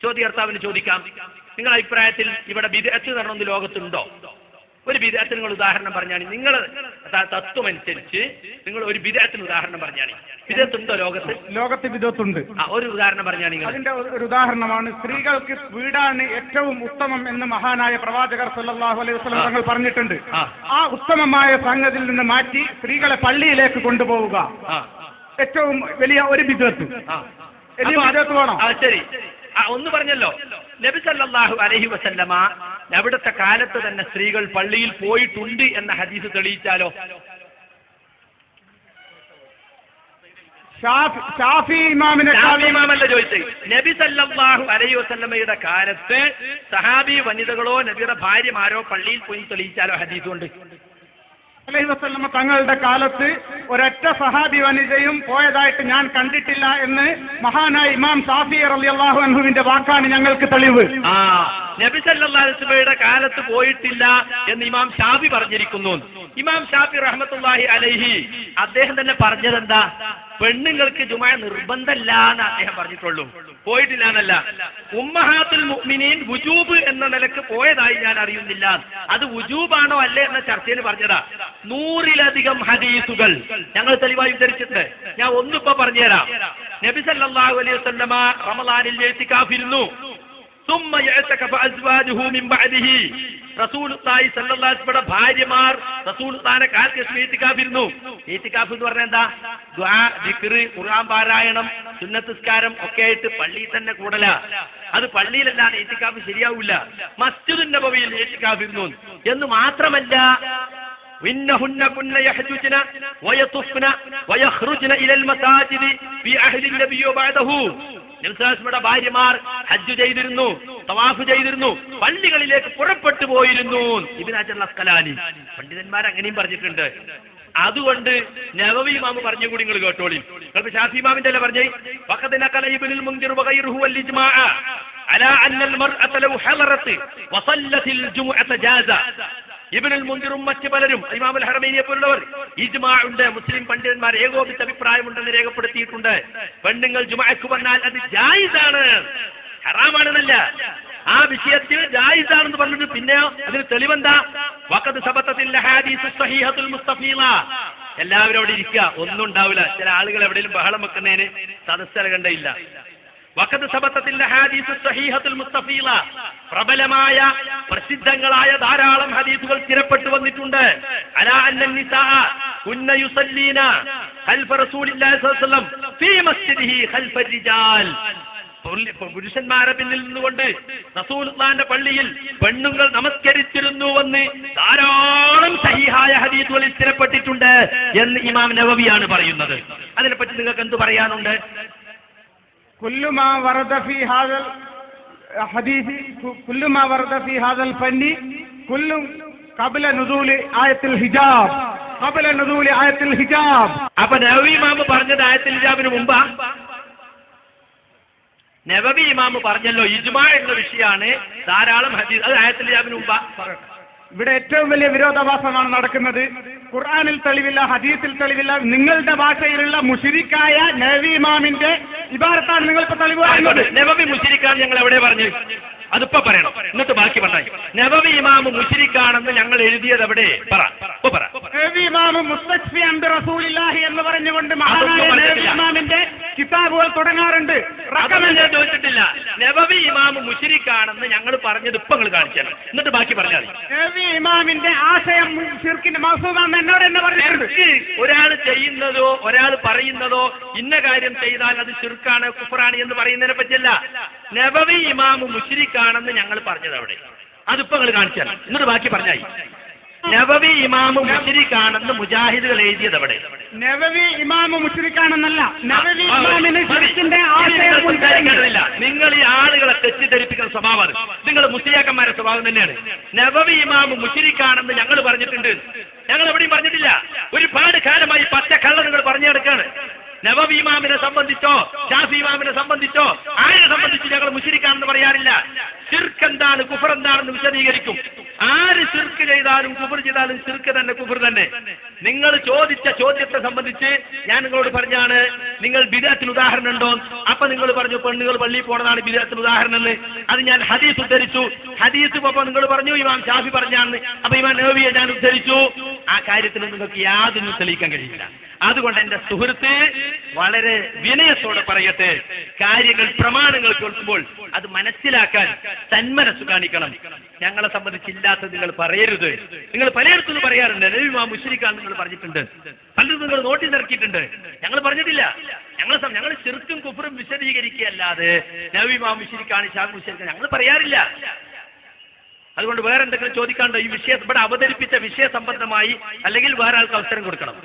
ചോദ്യകർത്താവിന് ചോദിക്കാം, നിങ്ങളുടെ അഭിപ്രായത്തിൽ ഇവിടെ ബിദ്അത്ത് നടന്ന ലോകത്തുണ്ടോ? ഒരു ബിദ്അത്തിന് നിങ്ങൾ ഉദാഹരണം പറഞ്ഞാണ്. നിങ്ങൾ തത്വം അനുസരിച്ച് നിങ്ങൾ ഒരു ബിദ്അത്തിന് ഉദാഹരണം പറഞ്ഞാണ്. ബിദ്അത്തുണ്ടോ ലോകത്ത്? ലോകത്ത് ബിദ്അത്തുണ്ട്. ഒരു ഉദാഹരണം പറഞ്ഞാണ്. അതിന്റെ ഒരു ഉദാഹരണമാണ് സ്ത്രീകൾക്ക് വീടാണ് ഏറ്റവും ഉത്തമം എന്ന് മഹാനായ പ്രവാചകർ സല്ലല്ലാഹു അലൈഹി വസല്ലം തങ്ങൾ പറഞ്ഞിട്ടുണ്ട്. ആ ഉത്തമമായ സംഗതിയിൽ നിന്ന് മാറ്റി സ്ത്രീകളെ പള്ളിയിലേക്ക് കൊണ്ടുപോവുക ഏറ്റവും വലിയ ഒരു ബിദ്അത്ത്. വേണോ? ശരി, ഒന്ന് പറഞ്ഞല്ലോ. നബി സല്ലല്ലാഹു അലൈഹി വസല്ലമ അവിടുത്തെ കാലത്ത് തന്നെ സ്ത്രീകൾ പള്ളിയിൽ പോയിട്ടുണ്ട് എന്ന ഹദീസ് തെളിയിച്ചാലോ? ഷാഫി ഇമാമല്ല ചോദിച്ചത്. നബി സല്ലല്ലാഹു അലൈഹി വസല്ലമയുടെ കാലത്ത് സഹാബി വനിതകളോ നബിയുടെ ഭാര്യമാരോ പള്ളിയിൽ പോയി തെളിയിച്ചാലോ ഹദീസ് കൊണ്ട്? അലൈഹി വസല്ലമ തങ്ങളുടെ കാലത്ത് ഒരൊറ്റ സഹാബി വനിതയും പോയതായിട്ട് ഞാൻ കണ്ടിട്ടില്ല എന്ന് മഹാനായ ഇമാം ഷാഫി റളിയല്ലാഹു അൻഹുവിന്റെ വാക്കാണ് ഞങ്ങൾക്ക് തെളിവ്. നബി സല്ലല്ലാഹു അലൈഹി വസല്ലമയുടെ കാലത്ത് പോയിട്ടില്ല എന്ന് ഇമാം ഷാഫി പറഞ്ഞിരിക്കുന്നു. ഇമാം ഷാഫി റഹ്മത്തുള്ളാഹി അലൈഹി അദ്ദേഹം തന്നെ പറഞ്ഞതെന്താ? പെണ്ണുങ്ങൾക്ക് ജുമുഅ നിർബന്ധമല്ല എന്ന് അദ്ദേഹം പറഞ്ഞിട്ടുള്ളൂ, പോയിട്ടില്ല എന്നല്ല. ഉമ്മഹാത്തുൽ മുഅ്മിനീൻ വുജൂബ് എന്ന നിലക്ക് പോയതായി ഞാൻ അറിയുന്നില്ല. അത് വുജൂബാണോ അല്ലേ എന്ന ചർച്ചയിൽ പറഞ്ഞതാ. 100-ലധികം ഹദീസുകൾ ഞങ്ങൾ തെളിവായി ഉദ്ധരിച്ചിട്ടുണ്ട്. ഞാൻ ഒന്നിപ്പോ പറഞ്ഞുതരാം. നബി സല്ലല്ലാഹു അലൈഹി വസല്ലമ റമളാനിൽ ഇഅ്തികാഫിരുന്നു. ثم يعتكف ازواجه من بعده. റസൂലുള്ളാഹി സ്വല്ലല്ലാഹു അലൈഹി വസല്ലം ഭാര്യമാർ റസൂലുള്ളാഹിന്റെ കാലത്ത് ഇഅ്തികാഫിരുന്നു. ഇഅ്തികാഫ് എന്ന് പറഞ്ഞാൽ എന്താ? ദുആ, ദിക്ർ, ഖുർആൻ പാരായണം, സുന്നത്ത് നിസ്കാരം ഒക്കെ ആയിട്ട് പള്ളിയിൽ തന്നെ കൂടല. അത് പള്ളിയിലല്ലാതെ ഇഅ്തികാഫ് ശരിയാവില്ല. മസ്ജിദുൻ നബവിയിൽ ഇഅ്തികാഫിരുന്നു എന്ന് മാത്രമല്ല, إنهن كن يحججن ويطفن ويخرجن إلى المساجد في عهد النبي وبعده. നബിയുടെ ഭാര്യമാർ ഹജ്ജ് ചെയ്തിരുന്നു, തവാഫ് ചെയ്തിരുന്നു, പള്ളികളിലേക്ക് പുറപ്പെട്ടു പോയിരുന്നു. ഇബ്നു ഹജർ അസ്ഖലാനി പണ്ഡിതന്മാർ അങ്ങനെയും പറഞ്ഞിട്ടുണ്ട്. അതുകൊണ്ട് നവവി ഇമാം പറഞ്ഞുകൂടി നിങ്ങൾ കേട്ടോളി. നിങ്ങൾക്ക് ഷാഫി ഇമാമിന്റെ അല്ലേ പറഞ്ഞേ? വഖദ് നഖല ഇബ്നുൽ മുൻദിർ വഗൈറുഹു വൽ ഇജ്മാഅ അലാ അന്ന അൽ മർഅത ലൗ ഹളറത് വസല്ലത്തിൽ ജുമുഅത ജാസ. ഇബ്നുൽ മുൻദിറും മറ്റു പലരും ഇമാമുൽ ഹറമൈനിയെ പോലുള്ളവർ ഇജ്മാ ഉണ്ട്, മുസ്ലിം പണ്ഡിതന്മാർ ഏകോപിച്ച അഭിപ്രായമുണ്ടെന്ന് രേഖപ്പെടുത്തിയിട്ടുണ്ട്. പെണ്ണുങ്ങൾ ജുമുഅക്ക് വന്നാൽ അത് ജായിസാണ്, ഹറാമാണെന്നല്ല. ആ വിഷയത്തിൽ ജായിസാണെന്ന് പറഞ്ഞിട്ട് പിന്നെ അതിന് തെളിവെന്താ? വഖദ് സബത്തത്തിൽ ഹദീസ് സ്വഹീഹത്തുൽ മുസ്തഫീല. എല്ലാവരും അവിടെ ഇരിക്കുക, ഒന്നും ഉണ്ടാവില്ല. ചില ആളുകൾ എവിടെയും ബഹളം വെക്കുന്നതിന് സദസ്സര കണ്ടയില്ല. വഖദ് സബത്തത്തിൽ ഹദീസ് സ്വഹീഹത്തുൽ മുസ്തഫീല. പ്രബലമായ പ്രസിദ്ധങ്ങളായ ധാരാളം ഹദീസുകൾ സ്ഥിരപ്പെട്ടു വന്നിട്ടുണ്ട്. അലാ അന്നൻ നിസാ കുന്ന യുസല്ലീന ഖൽഫ റസൂലില്ലാഹി സ്വല്ലല്ലാഹു അലൈഹി വസല്ലം ഫീ മസ്ജിദിഹി ഖൽഫ റിജാൽ. പുരുഷന്മാരെ പിന്നിൽ നിന്നുകൊണ്ട് റസൂലുള്ളാഹിന്റെ പള്ളിയിൽ പെണ്ണുങ്ങൾ നമസ്കരിച്ചിരുന്നുവെന്ന് ധാരാളം സഹീഹായ ഹദീസുകളിൽ സ്ഥിരപ്പെട്ടിട്ടുണ്ട് എന്ന് ഇമാം നവവിയാണ് പറയുന്നത്. അതിനെപ്പറ്റി നിങ്ങൾക്ക് എന്ത് പറയാനുണ്ട്? കുല്ലു മാ വറദ ഫീ ഹാദൽ ഹദീസ് കുല്ലു മാ വറദ ഫീ ഹാദൽ ഫന്നി കുല്ലു ഖബ്ല നുസൂൽ ആയത്തുൽ ഹിജാബ്. ഖബ്ല നുസൂൽ ആയത്തുൽ ഹിജാബ്. അപ്പൊ നവവി ഇമാം പറഞ്ഞത് ആയത്തുൽ ഹിജാബിന് മുമ്പാ? നവവി ഇമാം പറഞ്ഞല്ലോ ഇജ്മാ എന്ന വിഷയമാണ് ധാരാളം ഹദീസ്, അത് ആയത്തുൽ ഹിജാബിന് മുമ്പാ. ഇവിടെ ഏറ്റവും വലിയ വിരോധാഭാസമാണ് നടക്കുന്നത്. ഖുർആനിൽ തെളിവില്ല, ഹദീസിൽ തെളിവില്ല. നിങ്ങളുടെ ഭാഷയിലുള്ള മുശ്രിക്കായ നവവി ഇമാമിന്റെ ഇബാറത്താണ് നിങ്ങളിപ്പോ തെളിവ് പറയുന്നത്. നവവി മുശ്രിക്കാണ് ഞങ്ങൾ എവിടെ പറഞ്ഞു? അതിപ്പോ പറയണം, എന്നിട്ട് ബാക്കി പറഞ്ഞാൽ. നവവി ഇമാം മുശ്രിക്കാണെന്ന് ഞങ്ങൾ എഴുതിയത് എവിടെ? പറ. നവവി ഇമാം മുസ്തശ്ഫിഅൻ ബിറസൂലില്ലാഹി എന്ന് പറഞ്ഞുകൊണ്ട് മഹാനായ നവവി ഇമാമിന്റെ കിതാബുകൾ തുടങ്ങാറുണ്ട്. ചോദിച്ചിട്ടില്ല. നവവി ഇമാം മുശ്രിക്കാണെന്ന് ഞങ്ങൾ പറഞ്ഞത് ഇപ്പൊ നിങ്ങൾ കാണിച്ചാൽ, എന്നിട്ട് ബാക്കി പറഞ്ഞാൽ. നവവി ഇമാമിന്റെ ആശയം ശിർക്കിന്റെ മൗസൂദാണെന്ന് എന്നോട് തന്നെ പറഞ്ഞിട്ടുണ്ട്. ഒരാൾ ചെയ്യുന്നതോ ഒരാൾ പറയുന്നതോ ഇന്ന കാര്യം ചെയ്താൽ അത് ശിർക്കാണ്, കുഫറാണ് എന്ന് പറയുന്നതിനെ പറ്റിയല്ല. നവവി ഇമാം മുശ്രിക്കാണെന്ന് ഞങ്ങൾ പറഞ്ഞത് അവിടെ, അതിപ്പോ നിങ്ങൾ കാണിച്ചാൽ, എന്നിട്ട് ബാക്കി പറഞ്ഞായി. നവവി ഇമാം മുശ്രിക്കാണെന്ന് മുജാഹിദുകൾ എഴുതിയത് അവിടെ. നവവി ഇമാം മുശ്രിക്കാണെന്നല്ല, നവവി ഇമാമിന് ശിർക്കിന്റെ ആശയം ഉണ്ടായിരുന്നില്ല. നിങ്ങൾ ഈ ആളുകളെ തെറ്റിദ്ധരിപ്പിക്കുന്ന സ്വഭാവം നിങ്ങൾ മുസ്ലിയാക്കന്മാരുടെ സ്വഭാവം തന്നെയാണ്. നവവി ഇമാം മുശ്രിക്കാണെന്ന് ഞങ്ങൾ പറഞ്ഞിട്ടുണ്ട്, ഞങ്ങൾ എവിടെയും പറഞ്ഞിട്ടില്ല. ഒരുപാട് കാലമായി പച്ച കള്ള നിങ്ങൾ പറഞ്ഞു കിടക്കാണ്. നവവി ഇമാമിനെ സംബന്ധിച്ചോ ഷാഫി ഇമാമിനെ സംബന്ധിച്ചോ ആരെ സംബന്ധിച്ച് ഞങ്ങൾ മുശ്രിക്കാണെന്ന് പറയാറില്ല. ശിർക്ക് എന്താണ്, കുഫർ എന്താണെന്ന് വിശദീകരിക്കും. ആര് ശിർക്ക് ചെയ്താലും കുഫർ ചെയ്താലും ശിർക്ക് തന്നെ കുഫർ തന്നെ. നിങ്ങൾ ചോദിച്ച ചോദ്യത്തെ സംബന്ധിച്ച് ഞാൻ നിങ്ങളോട് പറഞ്ഞാണ്, നിങ്ങൾ ബിദഅത്തിന് ഉദാഹരണം ഉണ്ടോ? അപ്പൊ നിങ്ങൾ പറഞ്ഞു പെണ്ണുകൾ പള്ളിയിൽ പോണതാണ് ബിദഅത്തിന് ഉദാഹരണം എന്ന്. അത് ഞാൻ ഹദീസ് ഉദ്ധരിച്ചു. ഹദീസ് അപ്പൊ നിങ്ങൾ പറഞ്ഞു ഇമാം ഷാഫി പറഞ്ഞാണ്, അപ്പൊ ഇമാം നവവിയെ ഞാൻ ഉദ്ധരിച്ചു. ആ കാര്യത്തിൽ നിങ്ങൾക്ക് യാതൊന്നും തെളിയിക്കാൻ കഴിയില്ല. അതുകൊണ്ട് എന്റെ സുഹൃത്ത് വളരെ വിനയത്തോടെ പറയട്ടെ, കാര്യങ്ങൾ പ്രമാണങ്ങൾ കേൾക്കുമ്പോൾ അത് മനസ്സിലാക്കാൻ തന്മനസ്സ് കാണിക്കണം. ഞങ്ങളെ സംബന്ധിച്ചില്ലാത്തത് നിങ്ങൾ പറയരുത്. നിങ്ങൾ പലയിടത്തുനിന്ന് പറയാറുണ്ട് നബി മുശ്രിക്കാണ് നിങ്ങൾ പറഞ്ഞിട്ടുണ്ട്, പലരും നിങ്ങൾ നോട്ടി നിറക്കിയിട്ടുണ്ട്. ഞങ്ങൾ പറഞ്ഞിട്ടില്ല. ഞങ്ങൾ ശിർക്കും കുഫറും വിശദീകരിക്കുകയല്ലാതെ നബി മുശ്രിക്കാണ് ഷാ മുശ്രിക്കാണ് ഞങ്ങൾ പറയാറില്ല. അതുകൊണ്ട് വേറെ എന്തെങ്കിലും ചോദിക്കാണ്ടോ? ഈ വിഷയം ഇവിടെ അവതരിപ്പിച്ച വിഷയ സംബന്ധമായി അല്ലെങ്കിൽ വേറെ ആൾക്ക് അവസരം കൊടുക്കണം.